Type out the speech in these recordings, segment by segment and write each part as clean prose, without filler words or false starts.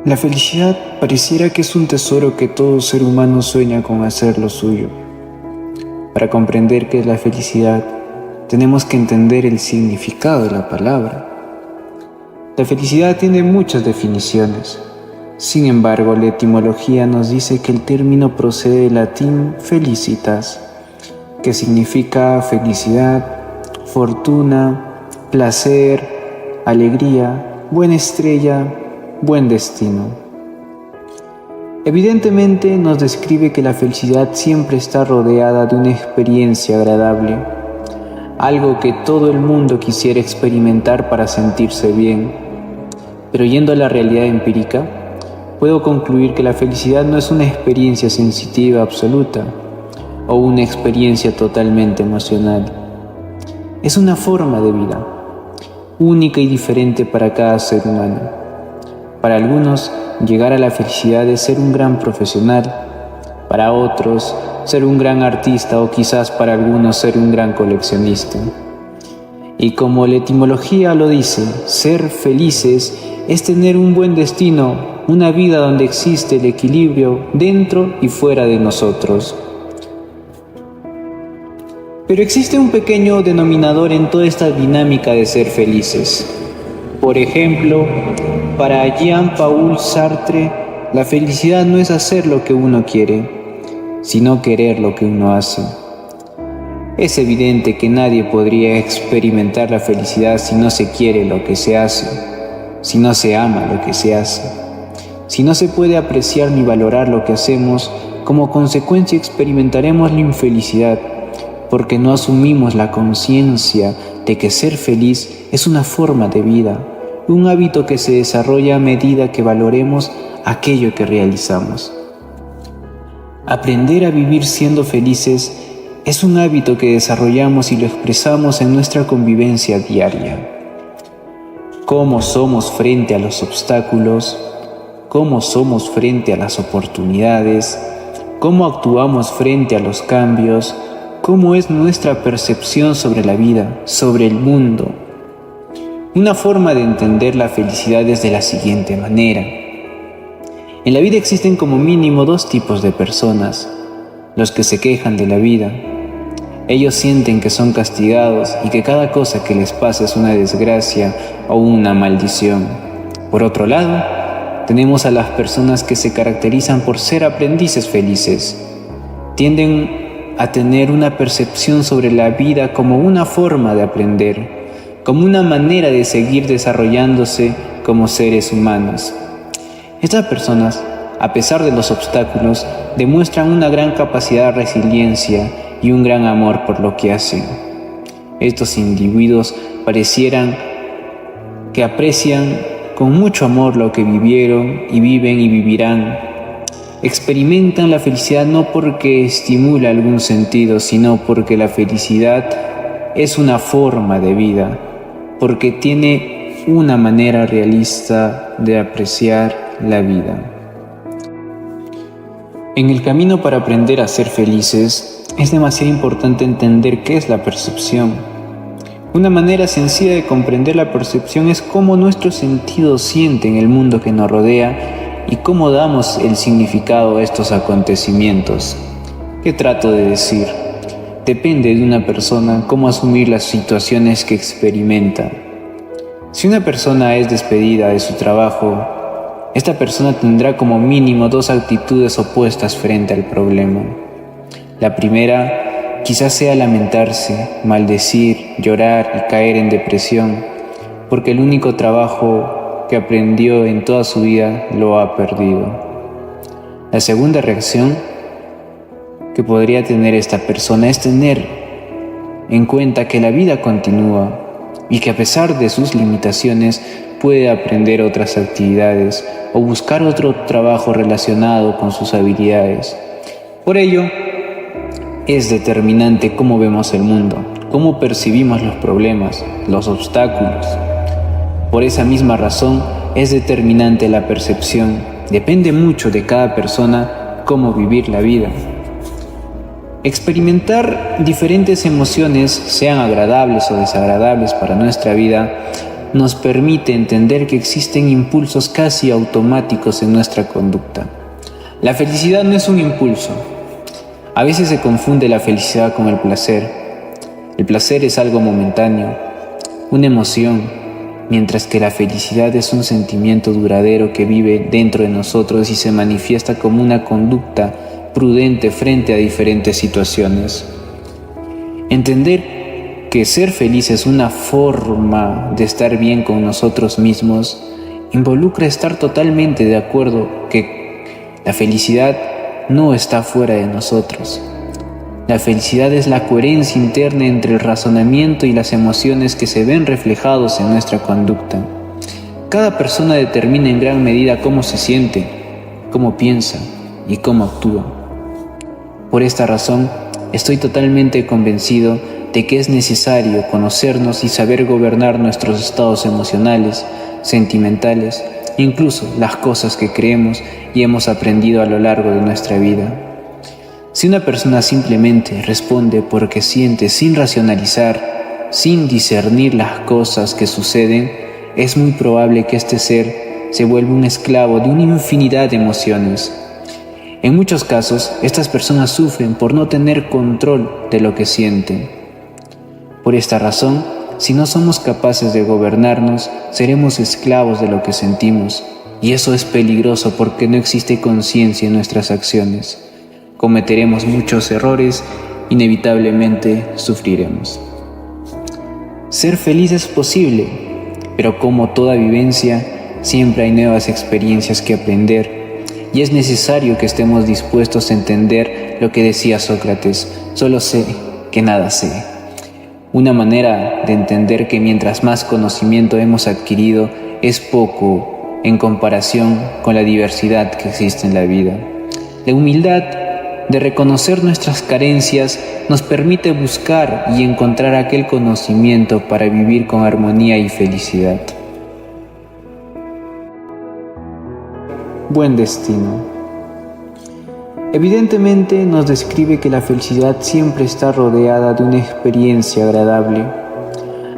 La felicidad pareciera que es un tesoro que todo ser humano sueña con hacer lo suyo. Para comprender qué es la felicidad, tenemos que entender el significado de la palabra. La felicidad tiene muchas definiciones. Sin embargo, la etimología nos dice que el término procede del latín felicitas, que significa felicidad, fortuna, placer, alegría, buena estrella, buen destino. Evidentemente nos describe que la felicidad siempre está rodeada de una experiencia agradable, algo que todo el mundo quisiera experimentar para sentirse bien. Pero yendo a la realidad empírica, puedo concluir que la felicidad no es una experiencia sensitiva absoluta o una experiencia totalmente emocional. Es una forma de vida, única y diferente para cada ser humano. Para algunos, llegar a la felicidad es ser un gran profesional, para otros, ser un gran artista o quizás para algunos ser un gran coleccionista. Y como la etimología lo dice, ser felices es tener un buen destino, una vida donde existe el equilibrio dentro y fuera de nosotros. Pero existe un pequeño denominador en toda esta dinámica de ser felices. Por ejemplo, para Jean-Paul Sartre, la felicidad no es hacer lo que uno quiere, sino querer lo que uno hace. Es evidente que nadie podría experimentar la felicidad si no se quiere lo que se hace, si no se ama lo que se hace. Si no se puede apreciar ni valorar lo que hacemos, como consecuencia experimentaremos la infelicidad, porque no asumimos la conciencia de que ser feliz es una forma de vida, un hábito que se desarrolla a medida que valoremos aquello que realizamos. Aprender a vivir siendo felices es un hábito que desarrollamos y lo expresamos en nuestra convivencia diaria. Cómo somos frente a los obstáculos, cómo somos frente a las oportunidades, cómo actuamos frente a los cambios, cómo es nuestra percepción sobre la vida, sobre el mundo. Una forma de entender la felicidad es de la siguiente manera. En la vida existen como mínimo dos tipos de personas: los que se quejan de la vida. Ellos sienten que son castigados y que cada cosa que les pasa es una desgracia o una maldición. Por otro lado, tenemos a las personas que se caracterizan por ser aprendices felices. Tienden a tener una percepción sobre la vida como una forma de aprender, como una manera de seguir desarrollándose como seres humanos. Estas personas, a pesar de los obstáculos, demuestran una gran capacidad de resiliencia y un gran amor por lo que hacen. Estos individuos parecieran que aprecian con mucho amor lo que vivieron y viven y vivirán. Experimentan la felicidad no porque estimula algún sentido, sino porque la felicidad es una forma de vida, porque tiene una manera realista de apreciar la vida. En el camino para aprender a ser felices, es demasiado importante entender qué es la percepción. Una manera sencilla de comprender la percepción es cómo nuestros sentidos sienten el mundo que nos rodea y cómo damos el significado a estos acontecimientos. ¿Qué trato de decir? Depende de una persona cómo asumir las situaciones que experimenta. Si una persona es despedida de su trabajo, esta persona tendrá como mínimo dos actitudes opuestas frente al problema. La primera quizás sea lamentarse, maldecir, llorar y caer en depresión, porque el único trabajo que aprendió en toda su vida lo ha perdido. La segunda reacción que podría tener esta persona es tener en cuenta que la vida continúa y que a pesar de sus limitaciones puede aprender otras actividades o buscar otro trabajo relacionado con sus habilidades. Por ello, es determinante cómo vemos el mundo, cómo percibimos los problemas, los obstáculos. Por esa misma razón, es determinante la percepción. Depende mucho de cada persona cómo vivir la vida. Experimentar diferentes emociones, sean agradables o desagradables para nuestra vida, nos permite entender que existen impulsos casi automáticos en nuestra conducta. La felicidad no es un impulso. A veces se confunde la felicidad con el placer. El placer es algo momentáneo, una emoción, mientras que la felicidad es un sentimiento duradero que vive dentro de nosotros y se manifiesta como una conducta prudente frente a diferentes situaciones. Entender que ser feliz es una forma de estar bien con nosotros mismos involucra estar totalmente de acuerdo que la felicidad no está fuera de nosotros. La felicidad es la coherencia interna entre el razonamiento y las emociones que se ven reflejados en nuestra conducta. Cada persona determina en gran medida cómo se siente, cómo piensa y cómo actúa. Por esta razón, estoy totalmente convencido de que es necesario conocernos y saber gobernar nuestros estados emocionales, sentimentales, incluso las cosas que creemos y hemos aprendido a lo largo de nuestra vida. Si una persona simplemente responde porque siente sin racionalizar, sin discernir las cosas que suceden, es muy probable que este ser se vuelva un esclavo de una infinidad de emociones. En muchos casos, estas personas sufren por no tener control de lo que sienten. Por esta razón, si no somos capaces de gobernarnos, seremos esclavos de lo que sentimos, y eso es peligroso porque no existe conciencia en nuestras acciones. Cometeremos muchos errores, inevitablemente sufriremos. Ser feliz es posible, pero como toda vivencia, siempre hay nuevas experiencias que aprender, y es necesario que estemos dispuestos a entender lo que decía Sócrates: solo sé que nada sé. Una manera de entender que mientras más conocimiento hemos adquirido, es poco en comparación con la diversidad que existe en la vida. La humildad de reconocer nuestras carencias nos permite buscar y encontrar aquel conocimiento para vivir con armonía y felicidad. Buen destino. Evidentemente nos describe que la felicidad siempre está rodeada de una experiencia agradable,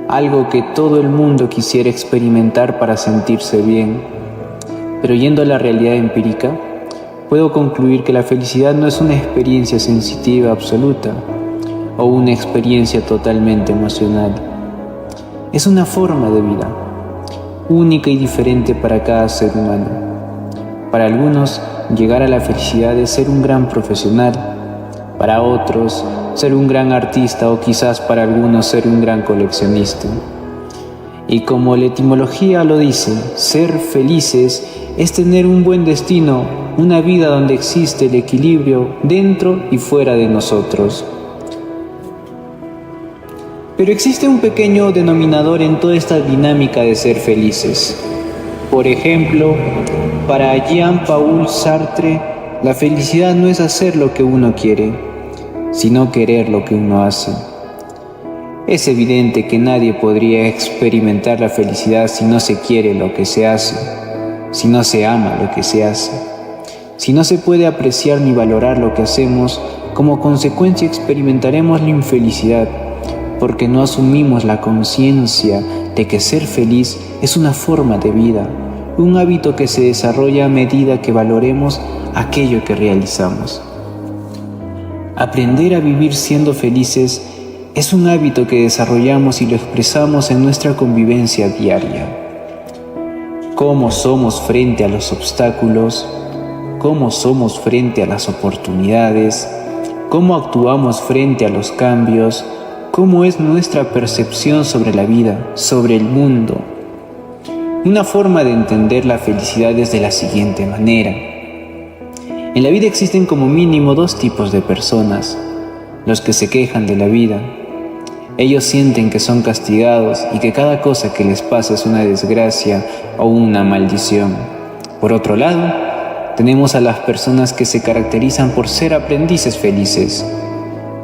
algo que todo el mundo quisiera experimentar para sentirse bien. Pero yendo a la realidad empírica, puedo concluir que la felicidad no es una experiencia sensitiva absoluta o una experiencia totalmente emocional. Es una forma de vida, única y diferente para cada ser humano. Para algunos, llegar a la felicidad es ser un gran profesional, para otros, ser un gran artista o quizás para algunos ser un gran coleccionista. Y como la etimología lo dice, ser felices es tener un buen destino, una vida donde existe el equilibrio dentro y fuera de nosotros. Pero existe un pequeño denominador en toda esta dinámica de ser felices. Por ejemplo, para Jean-Paul Sartre, la felicidad no es hacer lo que uno quiere, sino querer lo que uno hace. Es evidente que nadie podría experimentar la felicidad si no se quiere lo que se hace, si no se ama lo que se hace. Si no se puede apreciar ni valorar lo que hacemos, como consecuencia experimentaremos la infelicidad, porque no asumimos la conciencia de que ser feliz es una forma de vida, un hábito que se desarrolla a medida que valoremos aquello que realizamos. Aprender a vivir siendo felices es un hábito que desarrollamos y lo expresamos en nuestra convivencia diaria. Cómo somos frente a los obstáculos, cómo somos frente a las oportunidades, cómo actuamos frente a los cambios, cómo es nuestra percepción sobre la vida, sobre el mundo. Una forma de entender la felicidad es de la siguiente manera. En la vida existen como mínimo dos tipos de personas: los que se quejan de la vida. Ellos sienten que son castigados y que cada cosa que les pasa es una desgracia o una maldición. Por otro lado, tenemos a las personas que se caracterizan por ser aprendices felices.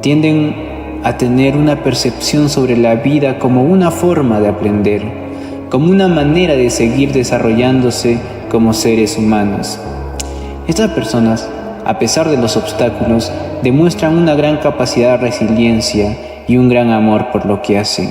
Tienden a tener una percepción sobre la vida como una forma de aprender, como una manera de seguir desarrollándose como seres humanos. Estas personas, a pesar de los obstáculos, demuestran una gran capacidad de resiliencia y un gran amor por lo que hacen.